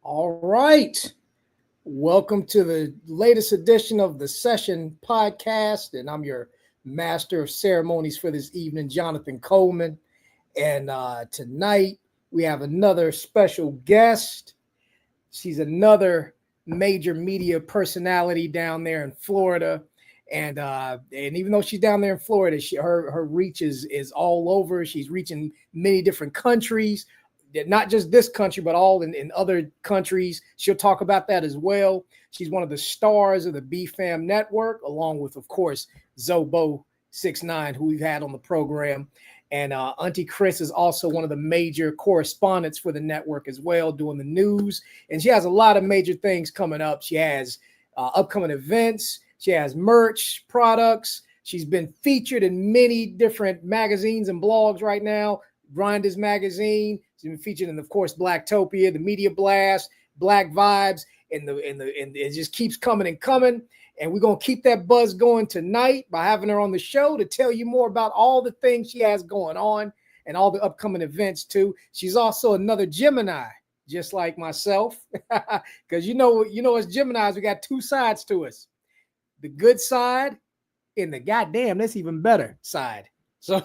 All right. Welcome to the latest edition of the Session Podcast. And I'm your master of ceremonies for this evening, Jonathan Coleman. And tonight we have another special guest. She's another major media personality down there in Florida. And even though she's down there in Florida, her reach is all over. She's reaching many different countries, not just this country, but all in other countries. She'll talk about that as well. She's one of the stars of the BFAM network, along with, of course, Zobo69, who we've had on the program. And Aunti Kris is also one of the major correspondents for the network as well, doing the news. And she has a lot of major things coming up. She has upcoming events. She has merch, products. She's been featured in many different magazines and blogs right now. Grinders Magazine. She's been featured in, of course, Blacktopia, the Media Blast, Black Vibes, and it just keeps coming and coming. And we're going to keep that buzz going tonight by having her on the show to tell you more about all the things she has going on and all the upcoming events too. She's also another Gemini, just like myself, because you know, as Geminis, we got two sides to us: the good side and the goddamn, that's even better side. So,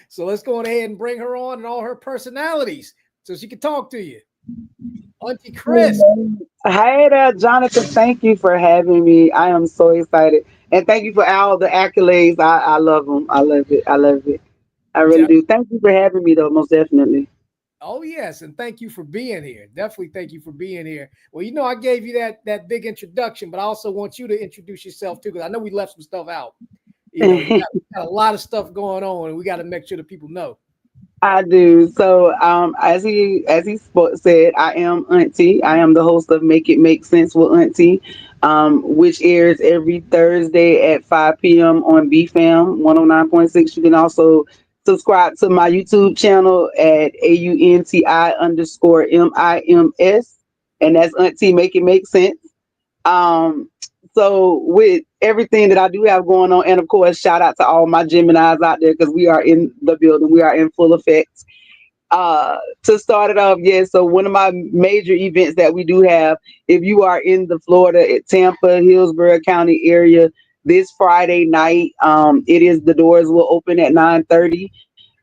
so let's go ahead and bring her on and all her personalities so she can talk to you. Aunti Kris. Hey there, Jonathan. Thank you for having me. I am so excited. And thank you for all the accolades. I love them. I love it. I love it. I really do. Thank you for having me, though, most definitely. Oh, yes. And thank you for being here. Definitely thank you for being here. Well, I gave you that big introduction, but I also want you to introduce yourself, too, because I know we left some stuff out. You got a lot of stuff going on, and we got to make sure that people know. I do. So, as he said, I am Auntie. I am the host of Make It Make Sense with Auntie, which airs every Thursday at 5 p.m. on BFAM 109.6. You can also subscribe to my YouTube channel at AUNTI_MIMS, and that's Auntie Make It Make Sense. Um, so with everything that I do have going on, and of course, shout out to all my Geminis out there because we are in the building, we are in full effect. To start it off, yes. So one of my major events that we do have, if you are in the Florida, Tampa, Hillsborough County area, this Friday night, it is the doors will open at 9:30.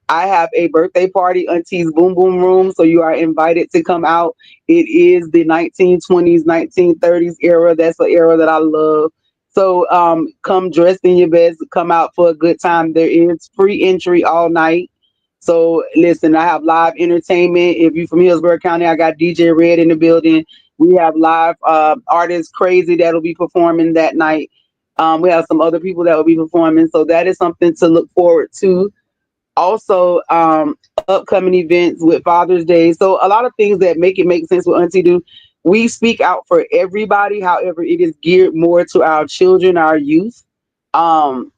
I have a birthday party, Auntie's Boom Boom Room, so you are invited to come out. It is the 1920s, 1930s era. That's an era that I love. So come dressed in your best, come out for a good time. There is free entry all night. So listen, I have live entertainment. If you're from Hillsborough County, I got DJ Red in the building. We have live artists Crazy that'll be performing that night. We have some other people that will be performing. So that is something to look forward to. Also, upcoming events with Father's Day. So a lot of things that make it make sense with Auntie do. We speak out for everybody. However, it is geared more to our children, our youth. Um,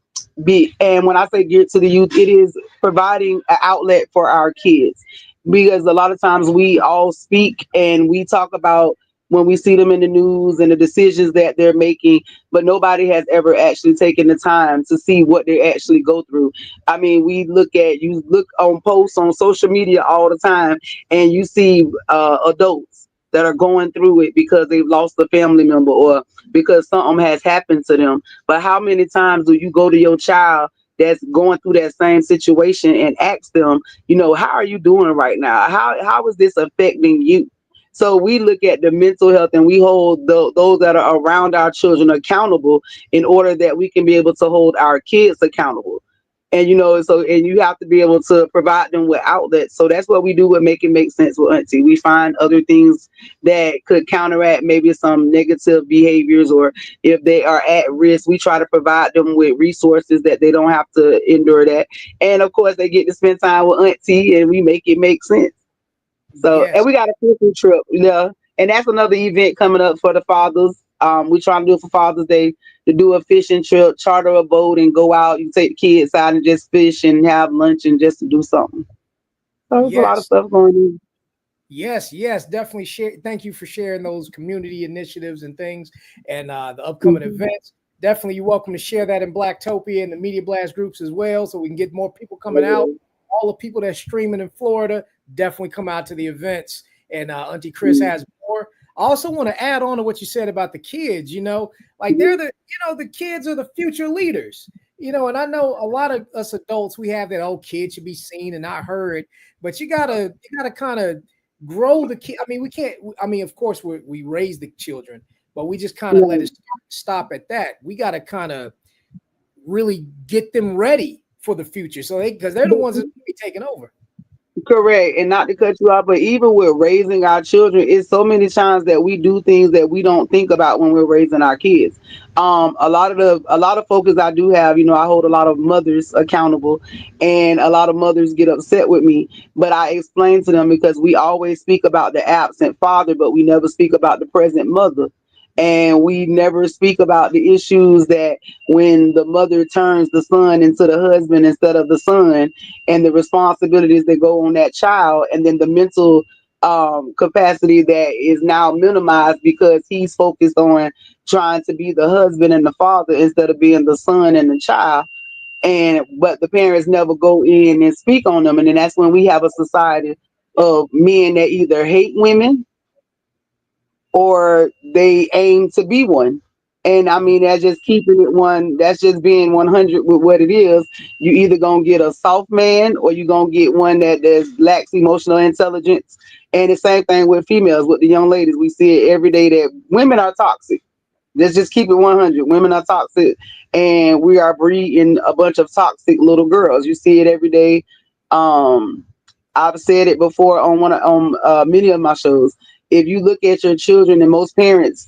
and when I say geared to the youth, it is providing an outlet for our kids, because a lot of times we all speak and we talk about when we see them in the news and the decisions that they're making, but nobody has ever actually taken the time to see what they actually go through. I mean, you look on posts on social media all the time, and you see adults that are going through it because they've lost a family member or because something has happened to them. But how many times do you go to your child that's going through that same situation and ask them, how are you doing right now? How is this affecting you? So we look at the mental health and we hold those that are around our children accountable in order that we can be able to hold our kids accountable. And and you have to be able to provide them with outlets. So that's what we do with Make It Make Sense with Auntie. We find other things that could counteract maybe some negative behaviors, or if they are at risk, we try to provide them with resources that they don't have to endure that. And of course, they get to spend time with Auntie, and we make it make sense. So, and Yes. we got a fishing trip, and that's another event coming up for the fathers. We trying to do it for Father's Day, to do a fishing trip, charter a boat, and go out. You take the kids out and just fish and have lunch and just to do something. So there's a lot of Yes. stuff going on. Yes, yes, definitely share. Thank you for sharing those community initiatives and things and the upcoming Mhm. events. Definitely, you're welcome to share that in Blacktopia and the Media Blast groups as well, so we can get more people coming out. All the people that's streaming in Florida, definitely come out to the events. And Auntie Kris Mhm. has more. I also want to add on to what you said about the kids, like they're the kids are the future leaders, and I know a lot of us adults, we have that, oh, kids should be seen and not heard, but you gotta kind of grow the kid. I mean, we can't, I mean, of course we raise the children, but we just kind of let Right. it stop at that. We got to kind of really get them ready for the future. So because they're the ones that will be taking over. Correct. And not to cut you off, but even with raising our children, it's so many times that we do things that we don't think about when we're raising our kids. A lot of focus I do have, I hold a lot of mothers accountable, and a lot of mothers get upset with me. But I explain to them, because we always speak about the absent father, but we never speak about the present mother. And we never speak about the issues that when the mother turns the son into the husband instead of the son, and the responsibilities that go on that child, and then the mental capacity that is now minimized because he's focused on trying to be the husband and the father instead of being the son and the child. And but the parents never go in and speak on them, and then that's when we have a society of men that either hate women or they aim to be one. And I mean, that's just keeping it one. That's just being 100 with what it is. You either gonna get a soft man, or you gonna get one that lacks emotional intelligence. And the same thing with females, with the young ladies. We see it every day that women are toxic. Let's just keep it 100. Women are toxic, and we are breeding a bunch of toxic little girls. You see it every day. Um, I've said it before on many of my shows. If you look at your children, and most parents,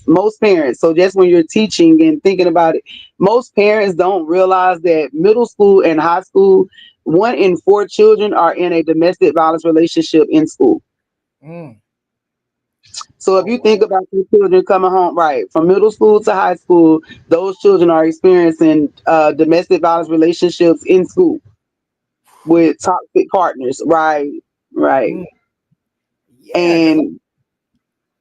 so just when you're teaching and thinking about it, most parents don't realize that middle school and high school, 1 in 4 children are in a domestic violence relationship in school. Mm. So if Oh you wow. think about your children coming home, right, from middle school to high school, those children are experiencing domestic violence relationships in school with toxic partners, right, right. Mm. Yeah, because And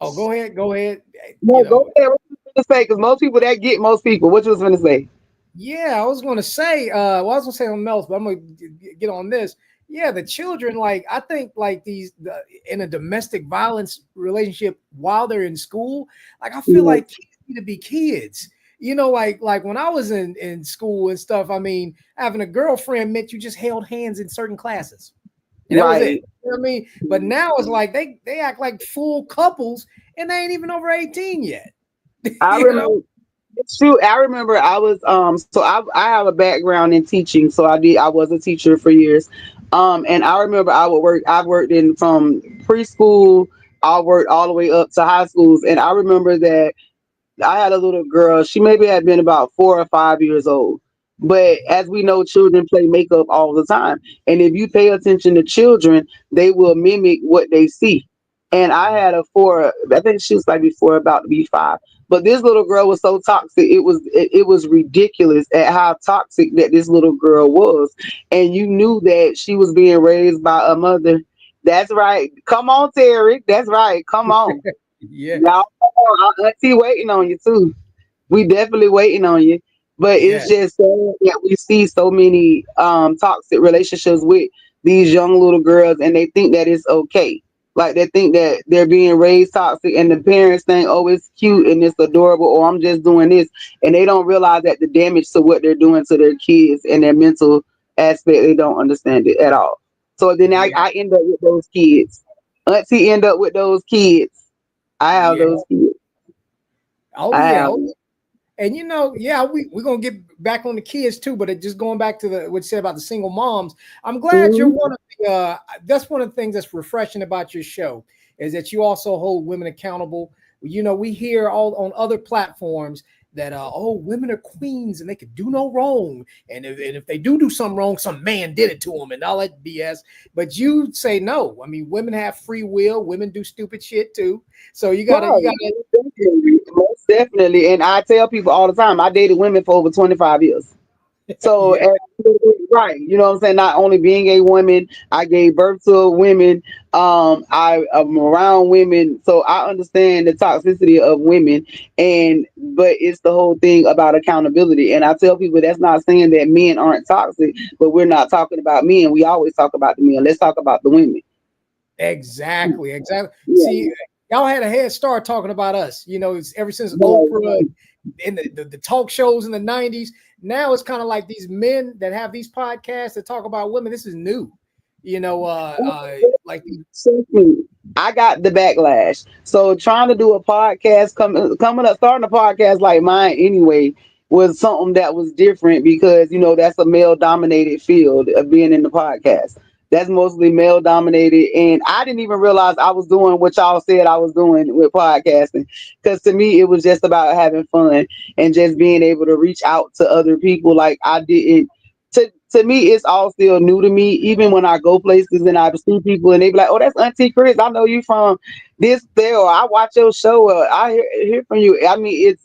oh, go ahead, go ahead. no, go ahead. What you was gonna say? Because most people that get most people. What you was gonna say? Yeah, I was going to say, well, I was going to say something else, but I'm going to get on this. Yeah, the children, like, I think, like, in a domestic violence relationship while they're in school, like, I feel Yeah, like kids need to be kids. Like when I was in school and stuff, I mean, having a girlfriend meant you just held hands in certain classes. And that was it. right. You know what I mean? But now it's like they act like full couples and they ain't even over 18 yet. I you know? remember. Shoot, I remember I was so I have a background in teaching, so I was a teacher for years. And I remember I've worked in from preschool, I worked all the way up to high schools, and I remember that I had a little girl. She maybe had been about 4 or 5 years old. But as we know, children play makeup all the time. And if you pay attention to children, they will mimic what they see. And I had I think she was like before about to be 5. But this little girl was so toxic. It was ridiculous at how toxic that this little girl was. And you knew that she was being raised by a mother. That's right. Come on, Terry. That's right. Come on. Yeah. Y'all, come on. Our auntie waiting on you too. We definitely waiting on you. But Yeah. it's just sad that we see so many toxic relationships with these young little girls, and they think that it's okay. Like they think that they're being raised toxic, and the parents think, oh, it's cute and it's adorable, or I'm just doing this, and they don't realize that the damage to what they're doing to their kids and their mental aspect, they don't understand it at all. So then I, Yeah. I end up with those kids. Auntie end up with those kids. I have Yeah. those kids. Oh I yeah. have. Oh, and yeah, we're gonna get back on the kids too, but just going back to what you said about the single moms, I'm glad you're Mhm. one of the that's one of the things that's refreshing about your show is that you also hold women accountable. We hear all on other platforms that oh, women are queens and they could do no wrong. And if they do something wrong, some man did it to them and all that BS. But you say no. I mean, women have free will, women do stupid shit too. So you Right. gotta Most definitely. And I tell people all the time, I dated women for over 25 years. So, yeah. right, you know what I'm saying? Not only being a woman, I gave birth to women. I am around women, so I understand the toxicity of women. But it's the whole thing about accountability. And I tell people that's not saying that men aren't toxic, but we're not talking about men. We always talk about the men. Let's talk about the women. Exactly, exactly. Yeah. See, y'all had a head start talking about us. It's ever since Oprah No, in the talk shows in the 90s. Now it's kind of like these men that have these podcasts that talk about women. This is new. Like trust me, I got the backlash. So trying to do a podcast, coming up, starting a podcast like mine anyway, was something that was different because that's a male dominated field of being in the podcast. That's mostly male dominated, and I didn't even realize I was doing what y'all said I was doing with podcasting. Because to me, it was just about having fun and just being able to reach out to other people. Like I didn't to me, it's all still new to me. Even when I go places and I see people and they be like, "Oh, that's Auntie Kris. I know you from this there, or I watch your show, or I hear from you." I mean,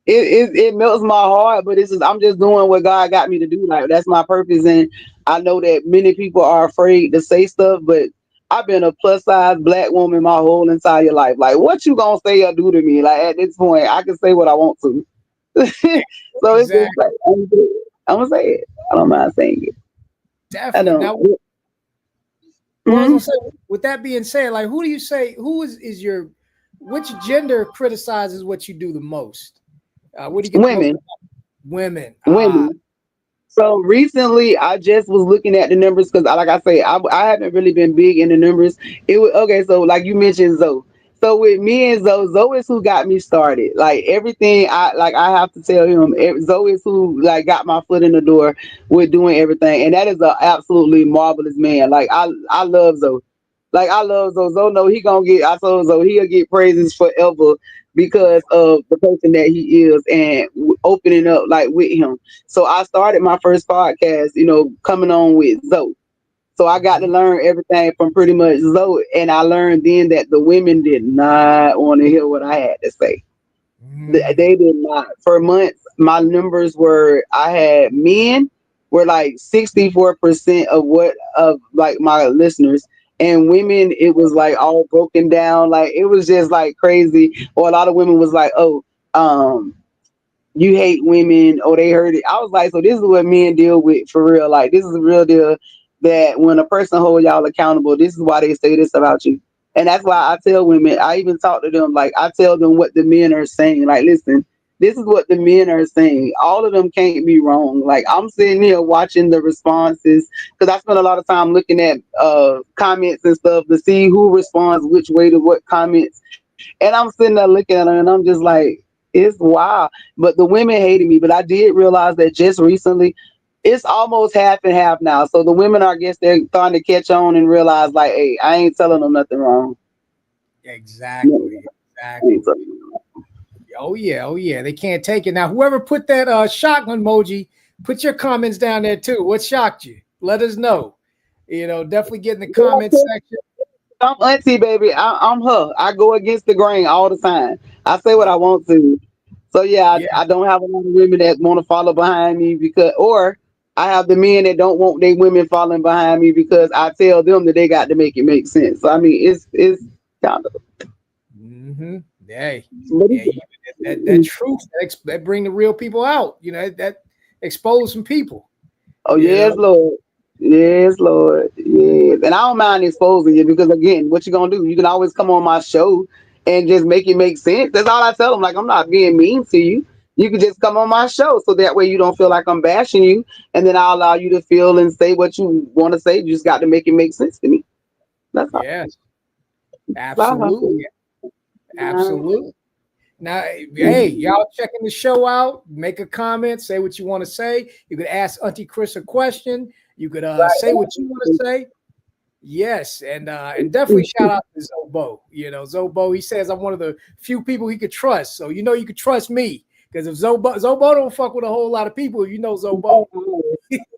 it melts my heart, but it's just I'm just doing what God got me to do. Like that's my purpose, and I know that many people are afraid to say stuff, but I've been a plus size black woman my whole entire life. Like, what you gonna say or do to me? Like at this point, I can say what I want to. So it's just exactly, like I'm gonna say it. I don't mind saying it. I definitely. don't. Now, well, I was Mhm. gonna say, with that being said, like, who do you say is your which gender criticizes what you do the most? What do you get the most? Women, Women. women. So recently, I just was looking at the numbers because, like I say, I haven't really been big in the numbers. It was okay. So, like you mentioned, Zoe. So with me and Zoe, Zoe is who got me started. Like everything, I have to tell him. Zoe is who like got my foot in the door with doing everything, and that is an absolutely marvelous man. Like I love Zoe. Like I love Zoe. Zoe know he gonna get. I told Zoe he'll get praises forever Yeah. because of the person that he is and opening up like with him. So I started my first podcast, coming on with Zoe. So I got to Mhm. learn everything from pretty much Zoe. And I learned then that the women did not want to hear what I had to say. They Mm. did not. For months, my numbers were, I had men were like 64% of what, of like my listeners. And women, it was like all broken down. Like it was just like crazy. Or a lot of women was like, oh, um, you hate women or they heard it. I was like, so this is what men deal with for real. Like this is a real deal that when a person hold y'all accountable, this is why they say this about you. And that's why I tell women, I even talk to them, like I tell them what the men are saying. Like, listen, this is what the men are saying. All of them can't be wrong. Like I'm sitting here watching the responses because I spend a lot of time looking at comments and stuff to see who responds which way to what comments. And I'm sitting there looking at them and I'm just like, it's wild. But the women hated me. But I did realize that just recently, it's almost half and half now. So the women are, I guess, they're starting to catch on and realize, like, hey, I ain't telling them nothing wrong. No, Exactly. I ain't Exactly. telling them. Oh yeah. Oh yeah. They can't take it. Now, whoever put that shock emoji, put your comments down there too. What shocked you? Let us know. Definitely get in the comments section. I'm auntie, baby. I'm her. I go against the grain all the time. I say what Yeah. I want to. So yeah, Yeah. I don't have a lot of women that want to follow behind me because, or I have the men that don't want their women following behind me because I tell them that they got to make it make sense. So I mean, it's kind of, Mm-hmm. Hey. but Yeah. That truth that bring the real people out. That expose some people. oh You know. yes, Lord, yes. And I don't mind exposing you because again, what you gonna do? You can always come on my show and just make it make sense. That's all I tell them. Like I'm not being mean to you. You can just come on my show, so that way you don't feel like I'm bashing you, and then I'll allow you to feel and say what you want to say. You just got to make it make sense to me. That's all. Yes. That's all I Absolutely. say. Absolutely. Now, hey, y'all checking the show out. Make a comment. Say what you want to say. You could ask Auntie Kris a question. You could say what you want to say. Yes, and definitely shout out to Zobo. Zobo. He says I'm one of the few people he could trust. So you could trust me because if Zobo don't fuck with a whole lot of people, Zobo.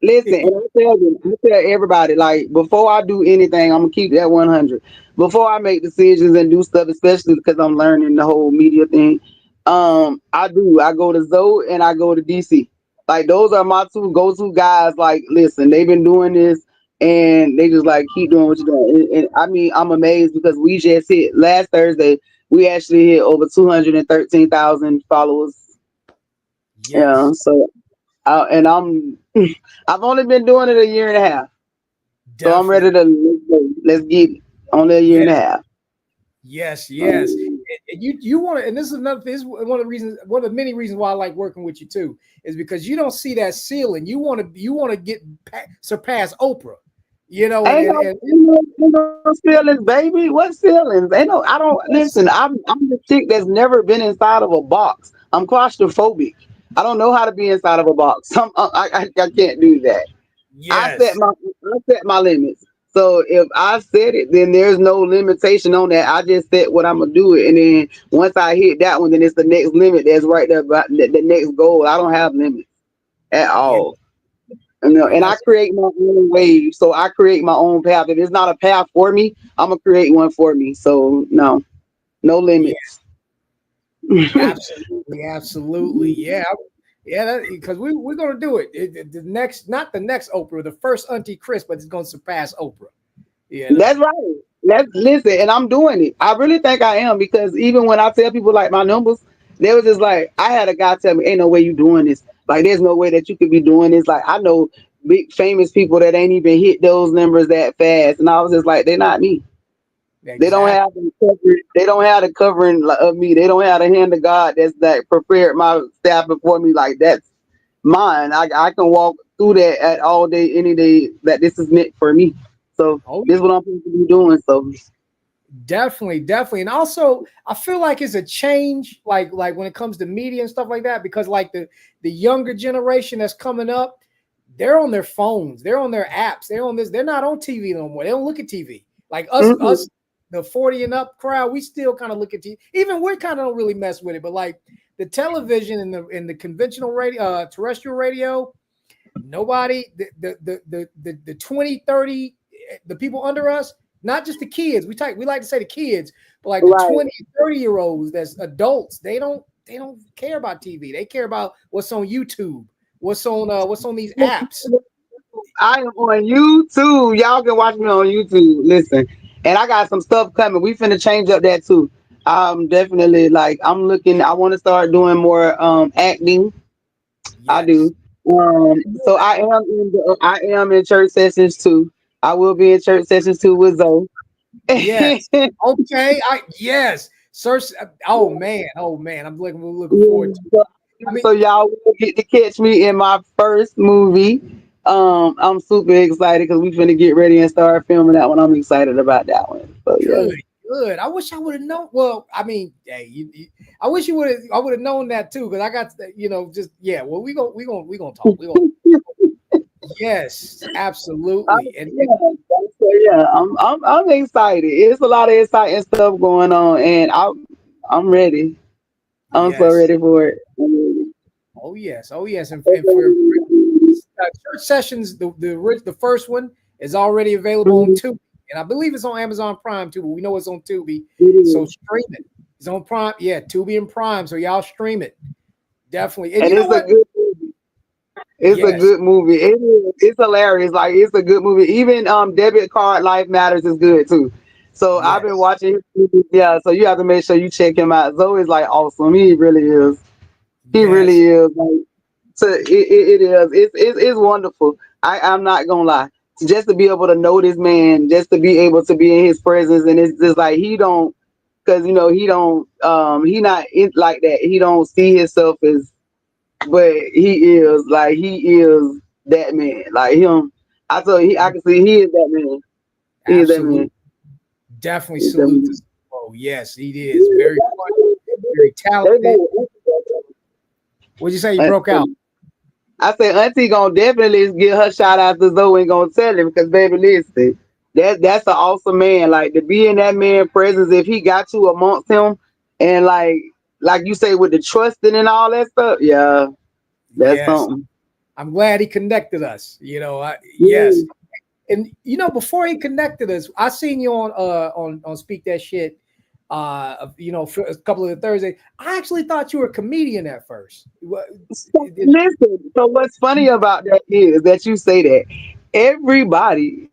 Listen, and I tell them, I tell everybody, like before I do anything, I'm gonna keep that 100. Before I make decisions and do stuff, especially because I'm learning the whole media thing, I go to Zoe and I go to DC. Like those are my two go-to guys. Like, listen, they've been doing this and they just like keep doing what you're doing. And I mean, I'm amazed because we just hit last Thursday. We actually hit over 213,000 followers. Yeah, Yes, so and I've only been doing it a year and a half, so I'm ready definitely. to let's get it. Only a year Yeah, and a half. Yes, yes. And you want to, and this is another thing. This is one of the reasons, one of the many reasons why I like working with you too, is because you don't see that ceiling. You want to get surpass Oprah, and Ain't and, no, and ain't no ceilings, baby. What ceilings? Ain't no. I don't listen. yes, I'm the chick that's never been inside of a box. I'm claustrophobic. I don't know how to be inside of a box. I can't do that. I set yes, my I set my limits. So if I set it, then there's no limitation on that. I just set what I'm gonna do it, and then once I hit that one, then it's the next limit that's right there, about the next goal. I don't have limits at yeah, all. And I that's create my own wave. So I create my own path. If it's not a path for me, I'm gonna create one for me. So no yeah, limits. absolutely, absolutely, yeah, yeah. Because we're gonna do it. The next, not the next Oprah, the first Auntie Chris, but it's gonna surpass Oprah. You know. That's right. Let's listen, and I'm doing it. I really think I am because even when I tell people like my numbers, they was just like, I had a guy tell me, "Ain't no way you doing this. Like, there's no way that you could be doing this." Like, I know big famous people that ain't even hit those numbers that fast, and I was just like, they're not me. They don't Exactly. have the covering. They don't have the covering of me. They don't have the hand of God that's that prepared my staff before me. Like that's mine. I can walk through that at all day, any day. That this is meant for me. So Oh, this is what I'm supposed to be doing. So definitely, definitely. And also I feel like it's a change, like when it comes to media and stuff like that, because like the younger generation that's coming up, they're on their phones, they're on their apps, they're on this, they're not on TV no more. They don't look at TV. Like us, mhm, the 40 and up crowd, we still kind of look at TV. Even we kind of don't really mess with it, but like the television and the conventional radio, terrestrial radio, nobody, the 20, 30, the people under us, not just the kids. We like to say the kids, but like the right. 20, 30-year olds that's adults, they don't care about TV. They care about what's on YouTube, what's on these apps. I am on YouTube. Y'all can watch me on YouTube. Listen, and I got some stuff coming. We finna change up that too. I'm definitely like I'm looking. I want to start doing more acting. I Yes. do. So I am in church sessions too. I will be in church sessions too with Zoe. Yes. Okay. Yes. Search. Oh man. I'm looking Yeah, forward to it. so, I mean, so y'all will get to catch me in my first movie. I'm super excited because we finna get ready and start filming that one. I'm excited about that one. So yeah. good, good. I wish I would have known. Well, I mean, hey, I wish you would have. I would have known that too, because I got, just yeah. Well, we gonna talk. We gonna. Yes, absolutely. And I'm excited. It's a lot of exciting stuff going on, and I'm ready. I'm so yes, ready for it. I'm oh yes, and for church sessions, the first one is already available on ready. Tubi, and I believe it's on Amazon Prime too. But we know it's on Tubi, It so is. stream it. It's on Prime, yeah, Tubi and Prime. So y'all stream it definitely. And And you know it's a what? good movie. It's a Yes, good movie. It is. It's hilarious. Like it's a good movie. Even Debit Card Life Matters is good too. So I've been yes, watching his movies. Yeah. So you have to make sure you check him out. Zoe's like awesome. He really is. He really yes, is. Like so it is. It's wonderful. I'm not gonna lie. Just to be able to know this man, just to be able to be in his presence, and it's just like he don't, because he don't, he not like that. He don't see himself as, but he is that man. Like him, I can see he is that man. He is that absolutely. man. Definitely He is that salute to man. Simone. Yes, he is very funny, very They talented. know. What'd you say? You broke out? I said Auntie gonna definitely give her shout out to Zoe and gonna tell him because baby, listen, that's an awesome man. Like to be in that man presence, if he got you amongst him, and like you say with the trusting and all that stuff, yeah, that's Yes, something. I'm glad he connected us. Yeah. Yes, and before he connected us, I seen you on Speak That Shit. For a couple of the Thursdays. I actually thought you were a comedian at first. So, listen, so what's funny about that is that you say that everybody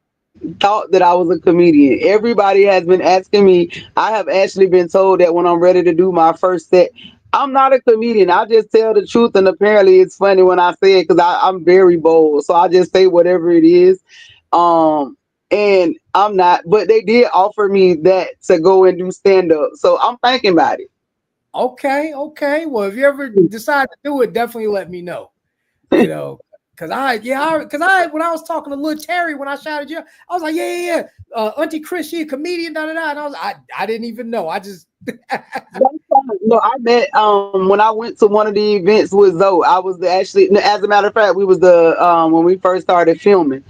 thought that I was a comedian. Everybody has been asking me. I have actually been told that when I'm ready to do my first set, I'm not a comedian. I just tell the truth, and apparently it's funny when I say it because I'm very bold. So I just say whatever it is. Um, and I'm not. But they did offer me that to go and do stand up, so I'm thinking about it. Okay, okay. Well, if you ever decide to do it, definitely let me know. You know, because I when I was talking to Lil Terry when I shouted you, I was like, yeah. Aunti Kris, she a comedian, da da da. And I didn't even know. I just That's fine. No, I met when I went to one of the events with Zoe. I was actually, as a matter of fact, we was the when we first started filming.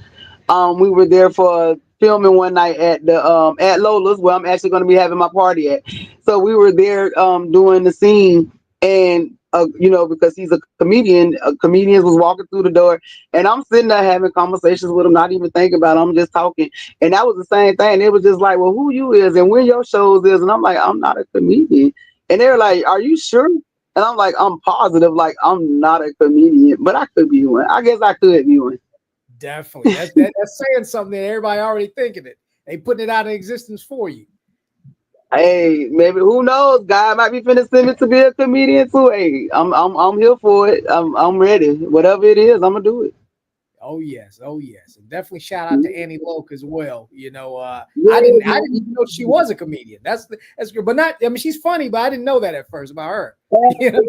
We were there for filming one night at the at Lola's, where I'm actually going to be having my party at. So we were there doing the scene, and because he's a comedian, comedians was walking through the door, and I'm sitting there having conversations with him, not even thinking about it. I'm just talking, and that was the same thing. It was just like, well, who you is and when your shows is, and I'm like, I'm not a comedian, and they're like, are you sure? And I'm like, I'm positive, like I'm not a comedian, but I could be one. I guess I could be one. definitely that's saying something that everybody already thinking it. They putting it out of existence for you. Hey, maybe who knows? God might be finna send me to be a comedian too. Hey, I'm here for it. I'm ready. Whatever it is, I'm gonna do it. Oh yes, and definitely shout out to Annie Loke as well. You know, Yeah, I didn't even know she was a comedian. That's good, but not. I mean, she's funny, but I didn't know that at first about her. You know,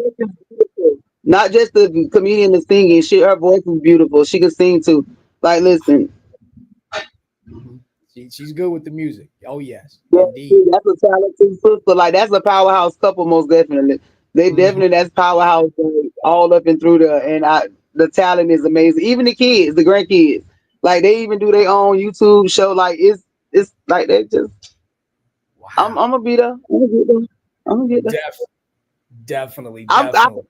not just the comedian is singing. Her voice is beautiful. She can sing too. Like, listen, Mhm. She's good with the music. Oh yes, yeah, indeed. that's a talented sister. Like, that's a powerhouse couple, most definitely. They Mhm. definitely that's powerhouse all up and through there, and the talent is amazing. Even the kids, the grandkids, like they even do their own YouTube show. Like it's like they just. I'm Wow, gonna be there. I'm gonna get there. I'm gonna get there. Def, definitely, I'm I, definitely.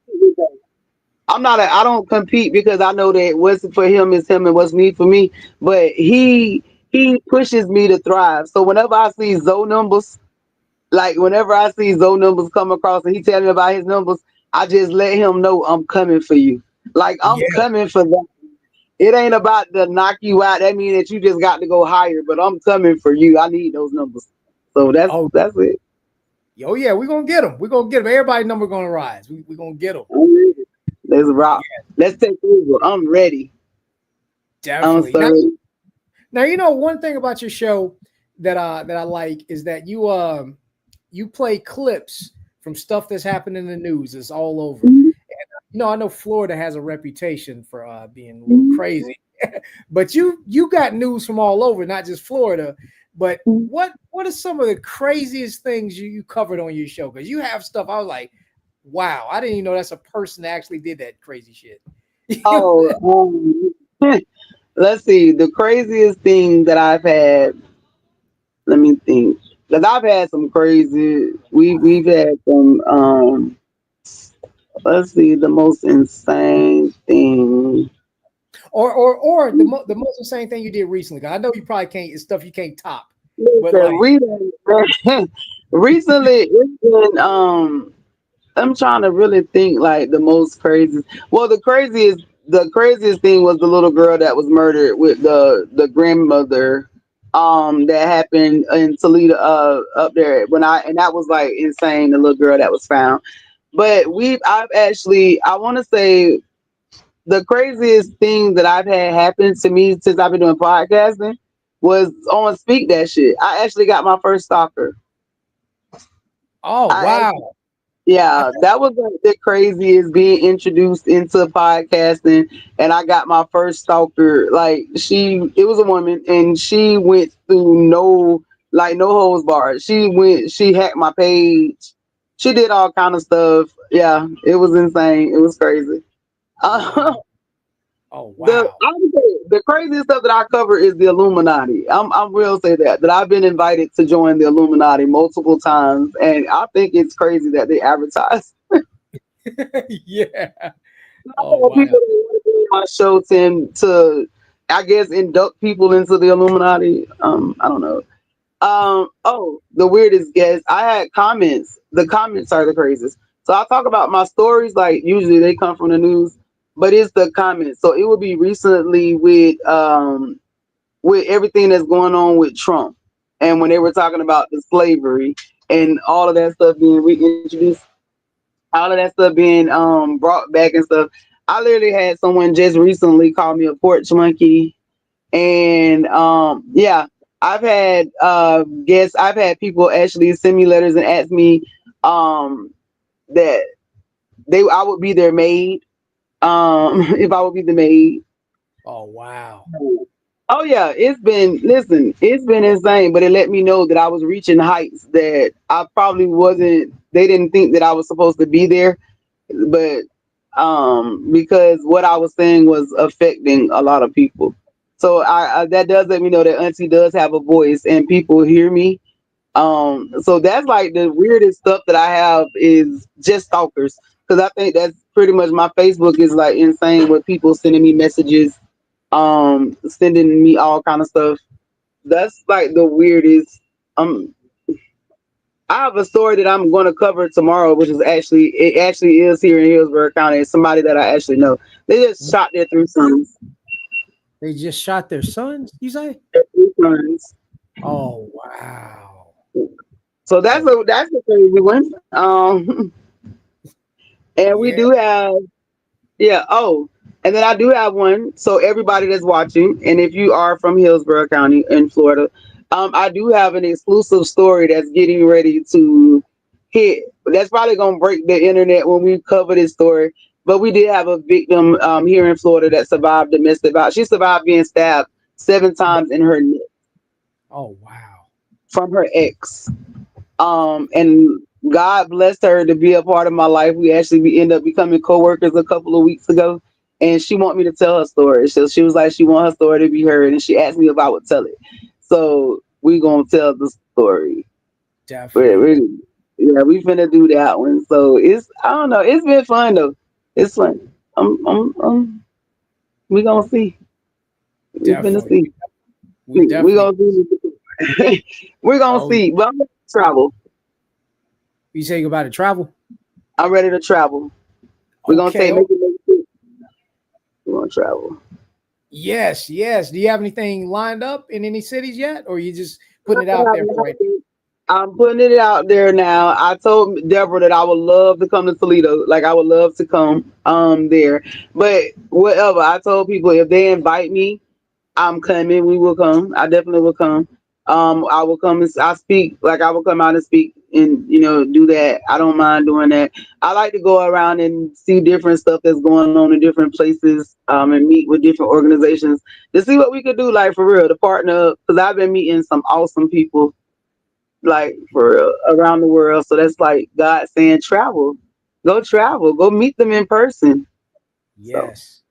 I'm not. I don't compete because I know that what's for him is him and what's me for me. But he pushes me to thrive. So whenever I see Zoe numbers, like whenever I see Zoe numbers come across and he tell me about his numbers, I just let him know I'm coming for you. Like I'm Yeah. coming for that. It ain't about to knock you out. That means that you just got to go higher. But I'm coming for you. I need those numbers. So Oh, that's it. oh yeah. We're gonna get them. We're gonna get them. Everybody number gonna rise. We're gonna get them. I'm ready. Let's rock. Yeah, Let's take over. I'm ready. I'm definitely. so ready. Now you know one thing about your show that I like is that you play clips from stuff that's happened in the news. It's all over. You know, I know Florida has a reputation for being a little crazy, but you got news from all over, not just Florida. But what are some of the craziest things you covered on your show? Because you have stuff I was like, wow, I didn't even know that's a person that actually did that crazy shit. You know? Oh, let's see. The craziest thing that I've had. Let me think. Because I've had some crazy. We've had some. Let's see. The most insane thing. Or the most insane thing you did recently. 'Cause I know you probably can't. It's stuff you can't top. But Listen, like, we done- recently it's been. I'm trying to really think like the most crazy. Well, the craziest thing was the little girl that was murdered with the grandmother. That happened in Toledo, up there when and that was like insane. The little girl that was found. But I've actually, I want to say the craziest thing that I've had happen to me since I've been doing podcasting was on Speak That Shit. I actually got my first stalker. oh I wow, Yeah, that was like the craziest being introduced into podcasting, and I got my first stalker. Like it was a woman, and she went through no holds barred. She hacked my page. She did all kind of stuff. Yeah, it was insane. It was crazy. wow, oh The wow. I would say the craziest stuff that I cover is the Illuminati. I will say that I've been invited to join the Illuminati multiple times, and I think it's crazy that they advertise. Yeah. I Oh know wow. people that want to be on my show tend to, I guess, induct people into the Illuminati. I don't know. Oh, the weirdest guess. I had comments. The comments are the craziest. So I talk about my stories, like usually they come from the news, but it's the comments. So it would be recently with everything that's going on with Trump, and when they were talking about the slavery and all of that stuff being reintroduced, all of that stuff being brought back and stuff. I literally had someone just recently call me a porch monkey, and yeah, I've had guests. I've had people actually send me letters and ask me that I would be their maid. If I would be the maid. Oh wow. Oh yeah, it's been insane, but it let me know that I was reaching heights that I probably wasn't. They didn't think that I was supposed to be there, but because what I was saying was affecting a lot of people. So I that does let me know that Auntie does have a voice and people hear me. So that's like the weirdest stuff that I have is just stalkers, because I think that's pretty much my Facebook is like insane with people sending me messages, sending me all kind of stuff. That's like the weirdest. Um, I have a story that I'm going to cover tomorrow, which is actually is here in Hillsborough County. It's somebody that I actually know. They just shot their three sons. They just shot their sons, you say? Their three sons. Oh wow. So Oh that's a crazy one. And we yeah. do have. Yeah. Oh, and then I do have one. So everybody that's watching, and if you are from Hillsborough County in Florida, I do have an exclusive story that's getting ready to hit. That's probably gonna break the internet when we cover this story. But we did have a victim here in Florida that survived domestic violence. She survived being stabbed 7 times in her neck Oh wow. from her ex. And God blessed her to be a part of my life. We ended up becoming co-workers a couple of weeks ago, and she want me to tell her story. So she was like, she want her story to be heard, and she asked me if I would tell it. So we gonna tell the story. we Definitely. we yeah, we finna do that one. So it's I don't know. It's been fun though. It's fun. We gonna see. We finna Definitely. see. We We definitely. gonna see. We're gonna Oh, see. But I'm ready to travel. you say about to travel? I'm ready to travel. We're gonna Okay. take make it make sense. We're gonna travel. Yes, yes. Do you have anything lined up in any cities yet, or you just putting it out there for right I'm putting it out there now. I told Deborah that I would love to come to Toledo. Like I would love to come there. But whatever. I told people if they invite me, I'm coming. We will come. I definitely will come. I will come and I speak like I will come out and speak and do that. I don't mind doing that. I like to go around and see different stuff that's going on in different places. And meet with different organizations to see what we could do. Like for real, to partner up because I've been meeting some awesome people like for real around the world. So that's like God saying travel, go meet them in person. So. Yes.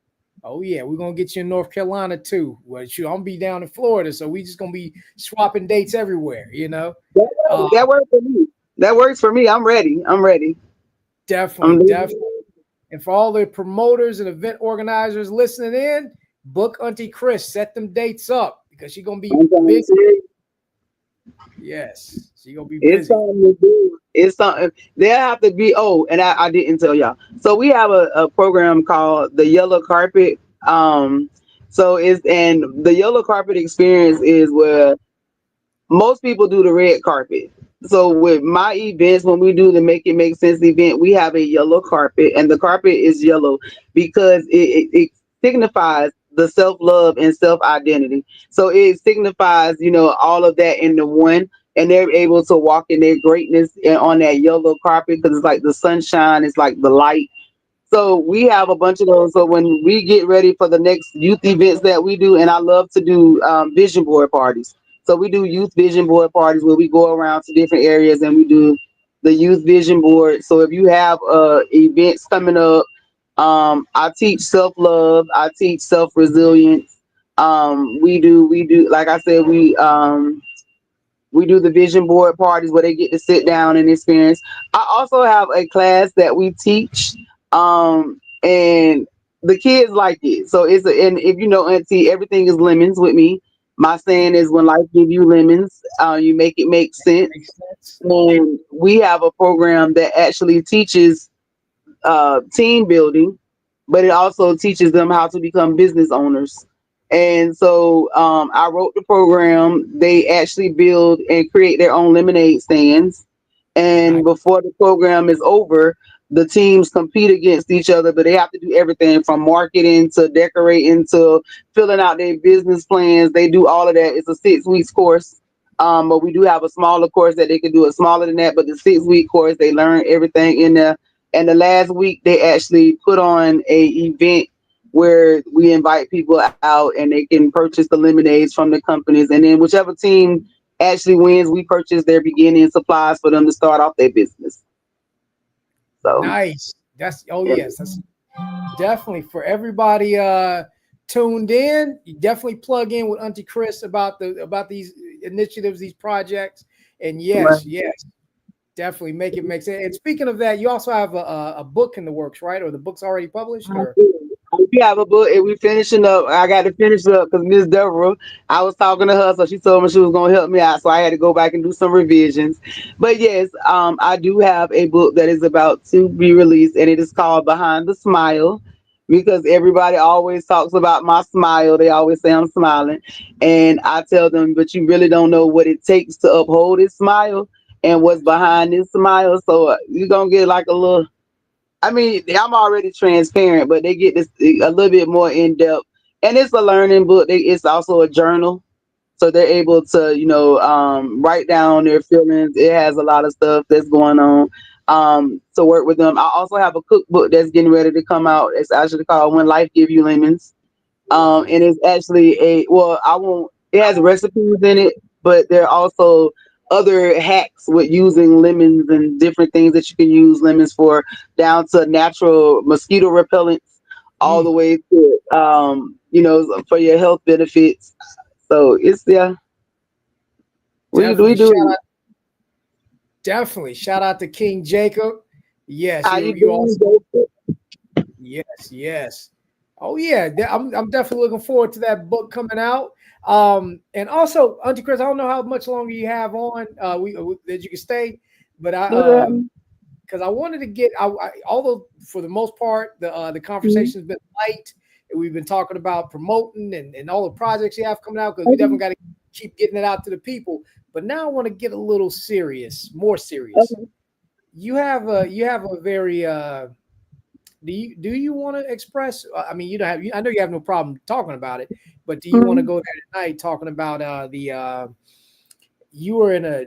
Oh yeah, we're gonna get you in North Carolina too. Well, shoot, I'm gonna be down in Florida, so we just gonna be swapping dates everywhere. That, Uh, that works for me. That works for me. I'm ready. I'm ready. definitely, I'm definitely. ready. And for all the promoters and event organizers listening in, book Auntie Kris, set them dates up because she's gonna be I'm trying to busy. say Yes, she's gonna be it's busy. something to do. It's something there have to be. Oh, and I didn't tell y'all. So we have a program called the Yellow Carpet. So it's and the Yellow Carpet experience is where most people do the red carpet. So with my events, when we do the Make It Make Sense event, we have a yellow carpet, and the carpet is yellow because it signifies the self love and self identity. So it signifies, all of that into one, and they're able to walk in their greatness and on that yellow carpet because it's like the sunshine, it's like the light. So we have a bunch of those. So when we get ready for the next youth events that we do, and I love to do vision board parties. So we do youth vision board parties where we go around to different areas and we do the youth vision board. So if you have events coming up, I teach self love. I teach self resilience. We do like I said we do the vision board parties where they get to sit down and experience. I also have a class that we teach, and the kids like it. So and if you know, Auntie, everything is lemons with me. My saying is, when life give you lemons, you make it make sense. Makes sense. And we have a program that actually teaches team building, but it also teaches them how to become business owners. And so I wrote the program. They actually build and create their own lemonade stands. Nice. And before the program is over, the teams compete against each other, but they have to do everything from marketing to decorating to filling out their business plans. They do all of that. It's a 6 weeks course. But we do have a smaller course that they can do it smaller than that. But the 6 week course, they learn everything in there. And the last week, they actually put on a event where we invite people out and they can purchase the lemonades from the companies. And then whichever team actually wins, we purchase their beginning supplies for them to start off their business. So, Nice. That's oh yeah. yes, that's definitely for everybody tuned in. You definitely plug in with Auntie Kris about these initiatives, these projects. And Right. yes, definitely make it make sense. And speaking of that, you also have a book in the works, right? Or the book's already published, or We have a book and we finishing up. I got to finish up because Miss Deborah, I was talking to her, so she told me she was gonna help me out. So I had to go back and do some revisions. But yes, I do have a book that is about to be released, and it is called Behind the Smile. Because everybody always talks about my smile. They always say I'm smiling. And I tell them, but you really don't know what it takes to uphold this smile and what's behind this smile. So you're going to get like a little, I mean, I'm already transparent, but they get this a little bit more in depth. And it's a learning book. It's also a journal, so they're able to, write down their feelings. It has a lot of stuff that's going on, to work with them. I also have a cookbook that's getting ready to come out. It's actually called When Life Give You Lemons. And it's actually I won't, it has recipes in it, but there are also other hacks with using lemons and different things that you can use lemons for, down to natural mosquito repellents, all the mm, way to, for your health benefits. So it's, yeah, we definitely do. shout out to King Jacob. Yes, How you you doing, also Jacob? yes. Oh yeah, I'm definitely looking forward to that book coming out. And also, Auntie Kris, I don't know how much longer you have on. That you can stay, but because I wanted to get, although for the most part the Mhm. conversation's been light, and we've been talking about promoting and all the projects you have coming out because we definitely Okay. got to keep getting it out to the people. But now I want to get a little serious, more serious. Okay. You have a very do you want to express? I mean, you don't have. I know you have no problem talking about it, but do you want to Mhm. go there tonight talking about the you were in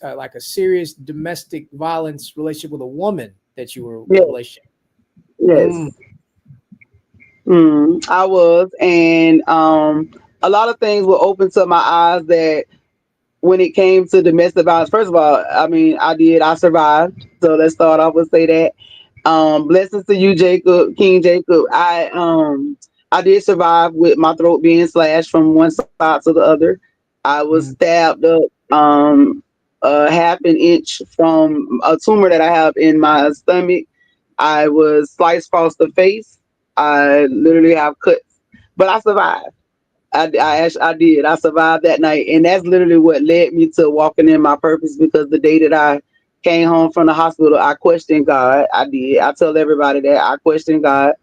like a serious domestic violence relationship with a woman that you were in a Yes. relationship. Yes. Mm, I was, and a lot of things were open to my eyes that when it came to domestic violence. First of all, I mean, I survived. So let's start off with say that. Blessings to you, Jacob, King Jacob. I did survive with my throat being slashed from one side to the other. I was mm, stabbed up a half an inch from a tumor that I have in my stomach. I was sliced across the face. I literally have cuts, but I survived. I did. I survived that night, and that's literally what led me to walking in my purpose. Because the day that I came home from the hospital, I questioned God. I did. I tell everybody that I questioned God,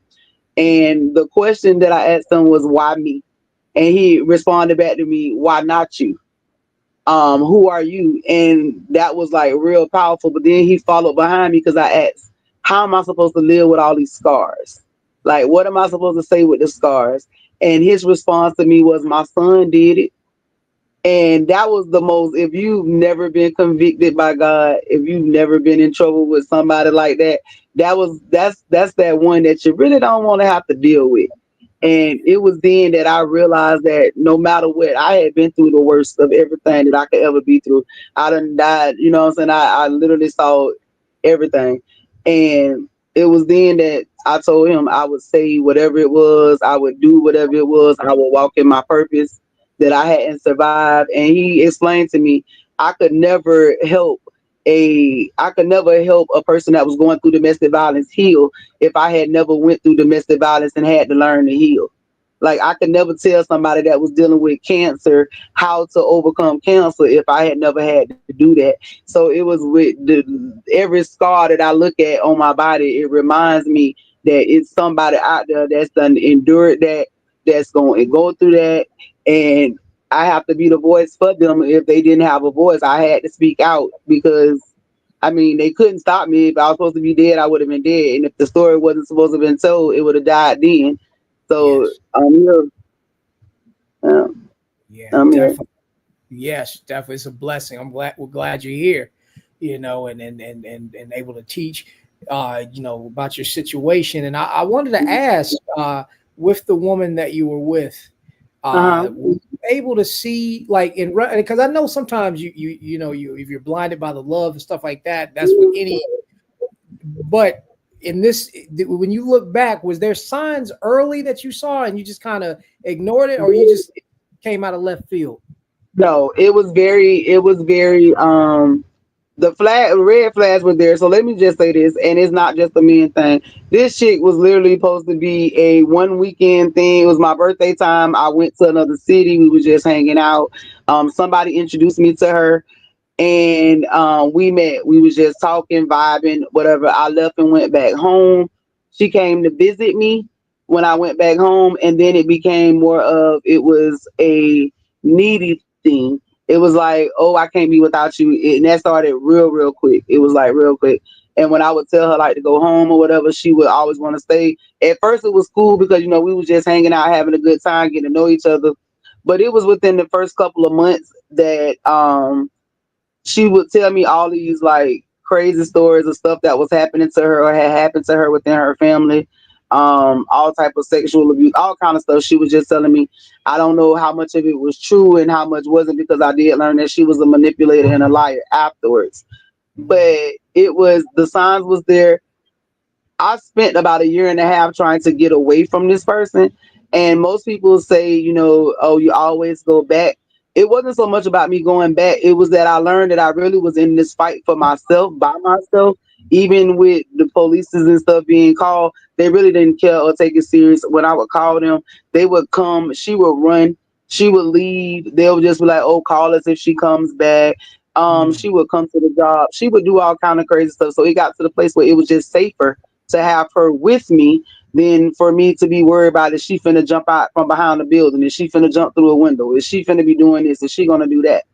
and the question that I asked him was, "Why me?" And he responded back to me, "Why not you? Who are you?" And that was like real powerful. But then he followed behind me because I asked, "How am I supposed to live with all these scars? Like, what am I supposed to say with the scars?" And his response to me was, "My son did it." And that was the most, if you've never been convicted by God, if you've never been in trouble with somebody like that, that's that one that you really don't want to have to deal with. And it was then that I realized that no matter what, I had been through the worst of everything that I could ever be through. I done died, you know what I'm saying? I literally saw everything. And it was then that I told him I would say whatever it was, I would do whatever it was, I would walk in my purpose that I hadn't survived. And he explained to me I could never help I could never help a person that was going through domestic violence heal if I had never went through domestic violence and had to learn to heal. Like I could never tell somebody that was dealing with cancer how to overcome cancer if I had never had to do that. So it was with every scar that I look at on my body, it reminds me that it's somebody out there that's done endured that, that's going to go through that, and I have to be the voice for them. If they didn't have a voice, I had to speak out because I mean, they couldn't stop me. If I was supposed to be dead, I would have been dead. And if the story wasn't supposed to have been told, it would have died then. So Yes. I'm here. Uh, Yeah, I'm here. definitely. Yes, definitely. It's a blessing. We're glad you're here, and able to teach, about your situation. And I wanted to ask, with the woman that you were with, Uh-huh. were you able to see, like, because I know sometimes if you're blinded by the love and stuff like that, that's what any. But in this, when you look back, was there signs early that you saw and you just kind of ignored it, or you just came out of left field? No, it was very the red flags were there. So let me just say this, and it's not just a men thing. This chick was literally supposed to be a one weekend thing. It was my birthday time. I went to another city. We were just hanging out. Somebody introduced me to her, and we met. We was just talking, vibing, whatever. I left and went back home. She came to visit me when I went back home, and then it became more of it was a needy thing. It was like, oh, I can't be without you, and that started real quick. It was like real quick. And when I would tell her like to go home or whatever, she would always want to stay. At first, it was cool because we was just hanging out, having a good time, getting to know each other. But it was within the first couple of months that she would tell me all these like crazy stories of stuff that was happening to her or had happened to her within her family, all type of sexual abuse, all kind of stuff. She was just telling me. I don't know how much of it was true and how much wasn't, because I did learn that she was a manipulator and a liar afterwards. But it was, the signs was there. I spent about a year and a half trying to get away from this person. And most people say, oh, you always go back. It wasn't so much about me going back. It was that I learned that I really was in this fight for myself, by myself. Even with the police and stuff being called, they really didn't care or take it serious. When I would call them, they would come. She would run. She would leave. They would just be like, oh, call us if she comes back. Mm. She would come to the job. She would do all kind of crazy stuff. So it got to the place where it was just safer to have her with me than for me to be worried about, is she finna jump out from behind the building? Is she finna jump through a window? Is she finna be doing this? Is she gonna do that?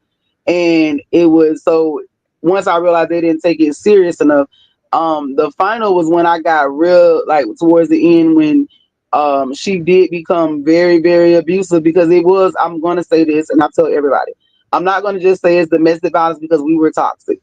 And it was so, once I realized they didn't take it serious enough, the final was when I got real, like towards the end, when she did become very, very abusive, because it was, I'm gonna say this and I tell everybody, I'm not gonna just say it's domestic violence because we were toxic,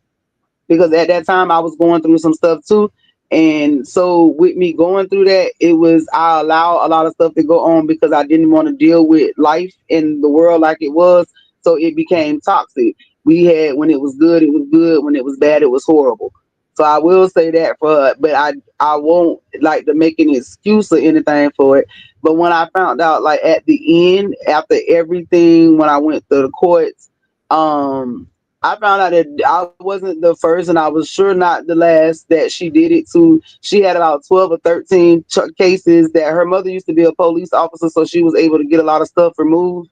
because at that time I was going through some stuff too. And so with me going through that, it was, I allow a lot of stuff to go on because I didn't want to deal with life in the world like it was. So it became toxic. We had, when it was good, it was good. When it was bad, it was horrible. So I will say that for her, but I won't like to make an excuse or anything for it. But when I found out, like at the end, after everything, when I went to the courts, um, I found out that I wasn't the first, and I was sure not the last that she did it to. She had about 12 or 13 cases. That her mother used to be a police officer, so she was able to get a lot of stuff removed.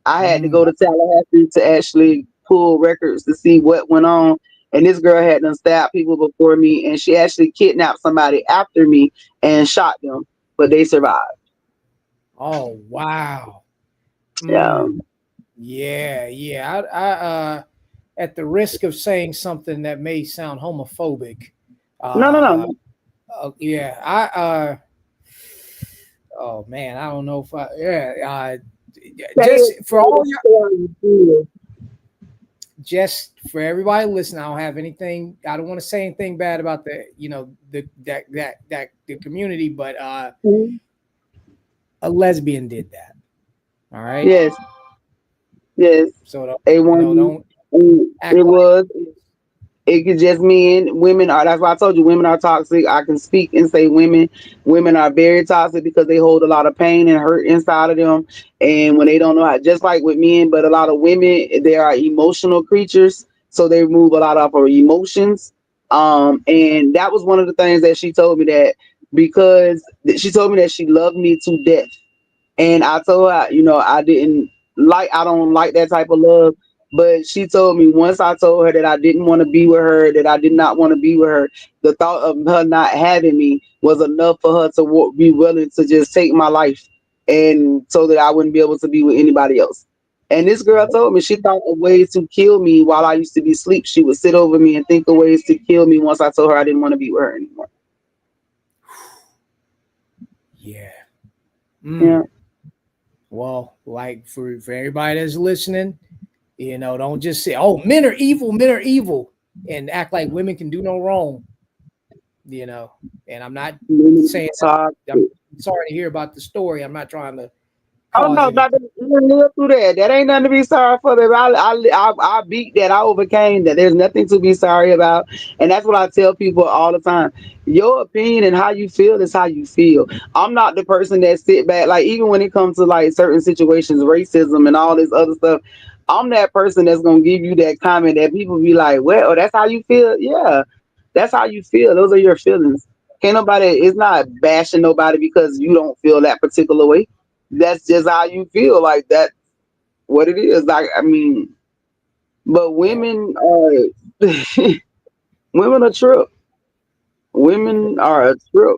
I had to go Mm. to Tallahassee to actually pull records to see what went on. And this girl had done stabbed people before me, and she actually kidnapped somebody after me and shot them, but they survived. Oh wow. Yeah. Mm. Yeah, yeah. At the risk of saying something that may sound homophobic, No, no, uh, no. yeah, oh man, I don't know if Say just it. for Say all the your, story. just for everybody listening, I don't have anything. I don't want to say anything bad about the community, but Mhm. a lesbian did that. All right, Yes, yes. so don't, A one. don't act It like was. It could just mean women are. That's why I told you women are toxic. I can speak and say women. Women are very toxic because they hold a lot of pain and hurt inside of them, and when they don't know how, just like with men, but a lot of women, they are emotional creatures, so they remove a lot of our emotions. And that was one of the things that she told me, that because she told me that she loved me to death, and I told her, I didn't I don't like that type of love. But she told me, once I told her that I didn't want to be with her, that I did not want to be with her, the thought of her not having me was enough for her to be willing to just take my life, and so that I wouldn't be able to be with anybody else. And this girl told me she thought of ways to kill me while I used to be asleep. She would sit over me and think of ways to kill me once I told her I didn't want to be with her anymore. Yeah. Yeah. Well, like for everybody that's listening, don't just say, "Oh, men are evil," and act like women can do no wrong. And I'm not saying that. I'm sorry to hear about the story. I'm not trying to Oh cause no, any. not that you didn't live through that. That ain't nothing to be sorry for, baby. I beat that. I overcame that. There's nothing to be sorry about, and that's what I tell people all the time. Your opinion and how you feel is how you feel. I'm not the person that sit back. Like even when it comes to like certain situations, racism and all this other stuff, I'm that person that's gonna give you that comment that people be like, "Well, that's how you feel." Yeah, that's how you feel. Those are your feelings. Can't nobody. It's not bashing nobody because you don't feel that particular way. That's just how you feel. Like that's what it is. Like I mean, but Yeah, women are women are true. yeah, Women are a trip,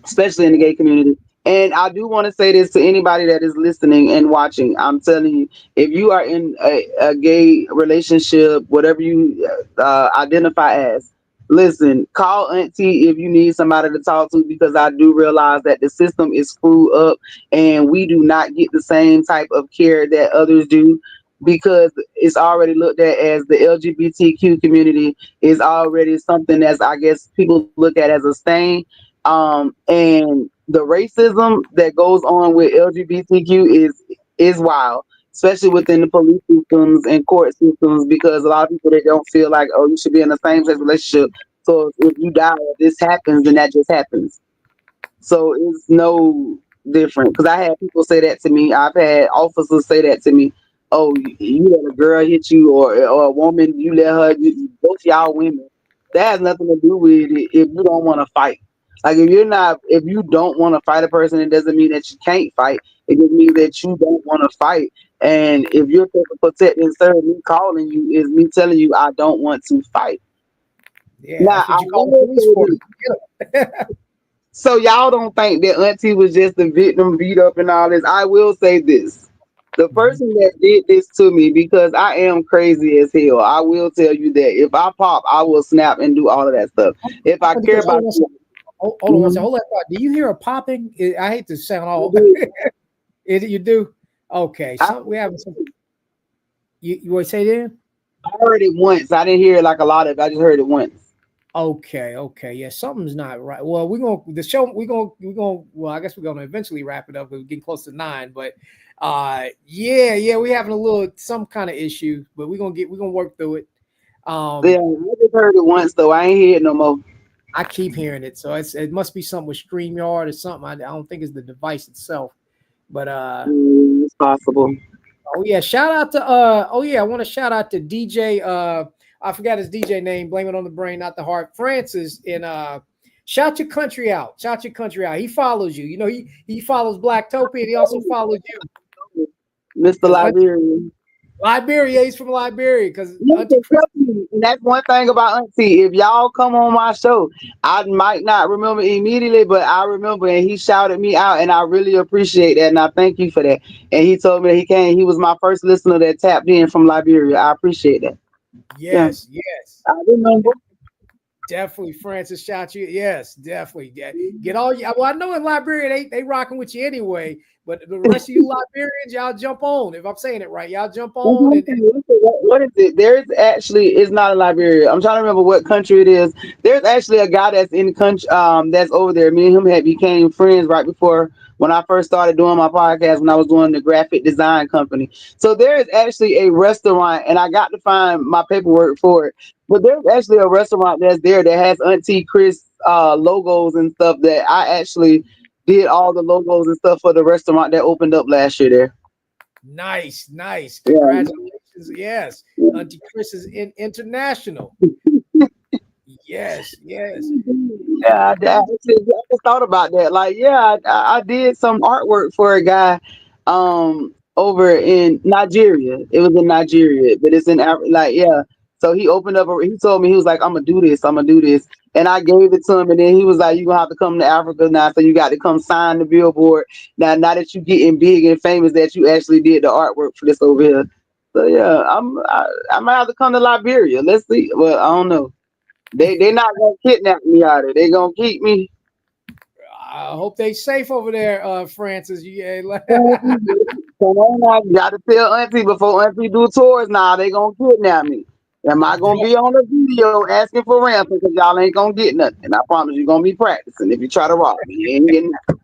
especially in the yeah. gay community. And I do want to say this to anybody that is listening and watching. I'm telling you, if you are in a gay relationship, whatever you identify as, listen, call Auntie if you need somebody to talk to because I do realize that the system is screwed up and we do not get the same type of care that others do because it's already looked at as the LGBTQ community is already something that's I guess people look at as a stain and the racism that goes on with LGBTQ is wild, especially within the police systems and court systems, because a lot of people they don't feel like, oh, you should be in the same sex relationship. So if you die or this happens, then that just happens. So it's no different. Because I had people say that to me. I've had officers say that to me. Oh, you let a girl hit you, or a woman, you let her. Both y'all women. That has nothing to do with it. If you don't want to fight, like if you don't want to fight a person, it doesn't mean that you can't fight. It just means that you don't want to fight. And if you're to protect and serve, me calling you is me telling you I don't want to fight. Yeah, Now that's I what you call the will police say force. this. Get 'em. So y'all don't think that Auntie was just the victim beat up and all this. I will say this. The Mhm. person that did this to me, because I am crazy as hell, I will tell you that if I pop, I will snap and do all of that stuff. If I Auntie care Kris, hold about on one you, second. Hold on one second. mhm, Hold that thought. Do you hear a popping? I hate to sound I all. did. You do? Okay. I, We having some. You want to say then? I heard it once. I didn't hear it like a lot of it. I just heard it once. Okay, okay, yeah, something's not right. Well, we're gonna the show. We're gonna. Well, I guess we're gonna eventually wrap it up. We're getting close to 9, but yeah, we're having a little some kind of issue, but we're gonna work through it. Yeah, Um, I just heard it once though. I ain't hear it no more. I keep hearing it, so it must be something with StreamYard or something. I don't think it's the device itself, but It's possible. oh yeah, shout out to oh yeah, I want to shout out to DJ I forgot his DJ name, blame it on the brain, not the heart. Francis in shout your country out. Shout your country out. He follows you. He follows Blacktopia and he also follows you. Mr. Because Liberian. Liberia, he's from Liberia. Because Auntie Listen, Kris, trust me, and that's one thing about Auntie. If y'all come on my show, I might not remember immediately, but I remember, and he shouted me out, and I really appreciate that, and I thank you for that. And he told me that he came. He was my first listener that tapped in from Liberia. I appreciate that. Yeah, yes. I remember. Definitely, Francis shot you. Yes, definitely. Get all you. Well, I know in Liberia they rocking with you anyway. But the rest of you Liberians, y'all jump on. If I'm saying it right, y'all jump That's on what I'm and saying. What is it? There's actually it's not in Liberia. I'm trying to remember what country it is. There's actually a guy that's in the country that's over there. Me and him had became friends right before when I first started doing my podcast when I was doing the graphic design company. So there is actually a restaurant and I got to find my paperwork for it. But there's actually a restaurant that's there that has Auntie Kris logos and stuff that I actually did all the logos and stuff for the restaurant that opened up last year there. nice. Yeah. Congratulations. Yes. Auntie Kris is international. Yes. Yeah, I just thought about that. Like, yeah, I did some artwork for a guy over in Nigeria. It was in Nigeria, but it's in like yeah. So he opened up. He told me he was like, "I'm gonna do this. I'm gonna do this." And I gave it to him, and then he was like, "You gonna have to come to Africa now, so you got to come sign the billboard now that you getting big and famous, that you actually did the artwork for this over here." So yeah, I might have to come to Liberia. Let's see. Well, I don't know. They not gonna kidnap me out of it. They gonna keep me. I hope they safe over there, Francis. Yeah, Come on now, you gotta tell Auntie before Auntie do tours. Now they gonna kidnap me. Am I gonna be on the video asking for ransom? Because y'all ain't gonna get nothing. I promise you gonna be practicing. If you try to rob me, you ain't getting nothing.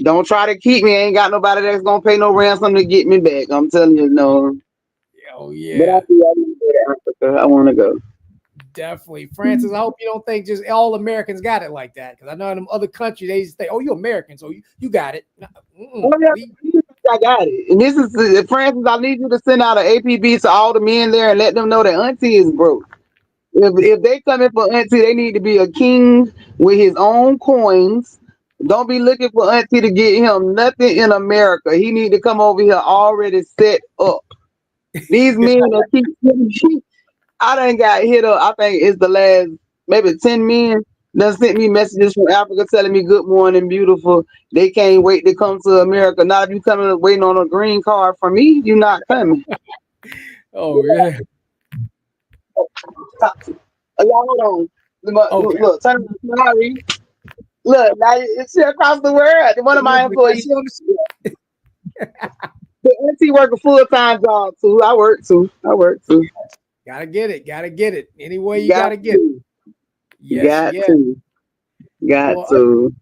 Don't try to keep me. Ain't got nobody that's gonna pay no ransom to get me back. I'm telling you, no. oh But yeah, I want to go to Africa. I want to go. definitely, Francis. I hope you don't think just all Americans got it like that. Because I know in them other countries they say, "Oh, you American, so you got it." Oh, yeah, I got it. And this is Francis. I need you to send out an APB to all the men there and let them know that Auntie is broke. If they coming for Auntie, they need to be a king with his own coins. Don't be looking for Auntie to get him nothing in America. He need to come over here already set up. These men that keep I done got hit up. I think it's the last maybe 10 men done sent me messages from Africa telling me good morning, beautiful. They can't wait to come to America. Not if you coming waiting on a green card from me, you not coming. Oh yeah. Y'all hold on. Okay. Look, turn sorry. Look, now it's here across the world. One of my Look, I employees, see on the- the auntie work a full time job too. I work too. Gotta get it. Gotta get it. Any way you Got gotta get it. to. Yes. Got Yes. to. Got Well, to.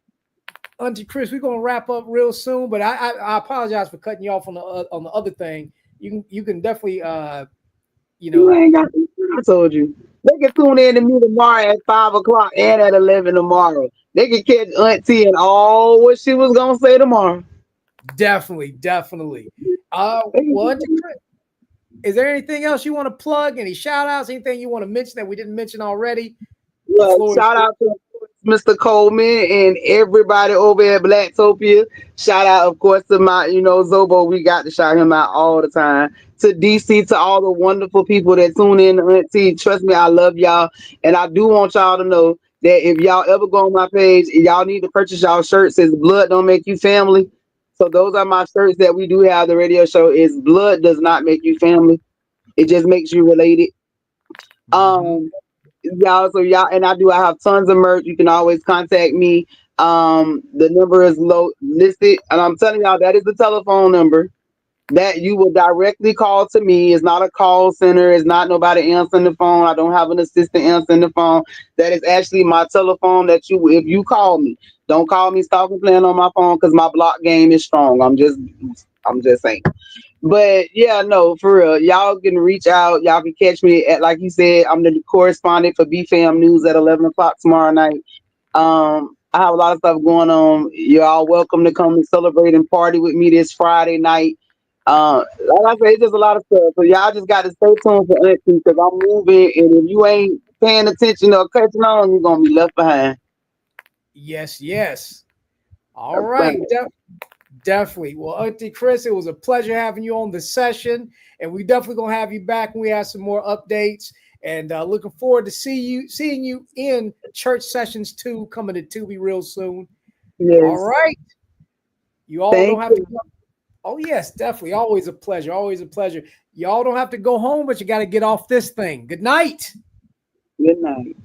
Auntie Kris, we're gonna wrap up real soon, but I apologize for cutting you off on the other thing. You can definitely you You know ain't got to. I told you. They can tune in to me tomorrow at 5 o'clock and at 11 tomorrow. They can catch Auntie and all what she was gonna say tomorrow. definitely. Well, Auntie Kris, is there anything else you want to plug? Any shout outs? Anything you want to mention that we didn't mention already? The Look, floor is shout out to Mr. Coleman and everybody over at Blacktopia. Shout out, of course, to my, Zobo. We got to shout him out all the time. To DC, to all the wonderful people that tune in to Auntie. Trust me, I love y'all. And I do want y'all to know that if y'all ever go on my page, y'all need to purchase y'all shirts. Says blood don't make you family. So those are my shirts that we do have. The radio show is blood does not make you family. It just makes you related. Mhm. Y'all, and I have tons of merch. You can always contact me. The number is low listed, and I'm telling y'all that is the telephone number that you will directly call to me. It's not a call center. It's not nobody answering the phone. I don't have an assistant answering the phone. That is actually my telephone. If you call me, don't call me stalking playing on my phone because my block game is strong. I'm just saying. But yeah, no, for real. Y'all can reach out. Y'all can catch me at, like you said, I'm the correspondent for BFAM News at 11 o'clock tomorrow night. I have a lot of stuff going on. You're all welcome to come and celebrate and party with me this Friday night. Like I say, it's just a lot of stuff. So y'all just got to stay tuned for Auntie because I'm moving. And if you ain't paying attention or catching on, you're going to be left behind. Yes. All Left right. behind. Definitely. Well, Auntie Kris, it was a pleasure having you on the session, and we definitely gonna have you back when we have some more updates. And looking forward to seeing you in Church Sessions 2 coming to Tubi real soon. All Yes. right. You all don't Thank have to you. go. Oh, yes, definitely. Always a pleasure. Always a pleasure. Y'all don't have to go home, but you got to get off this thing. Good night. Good night.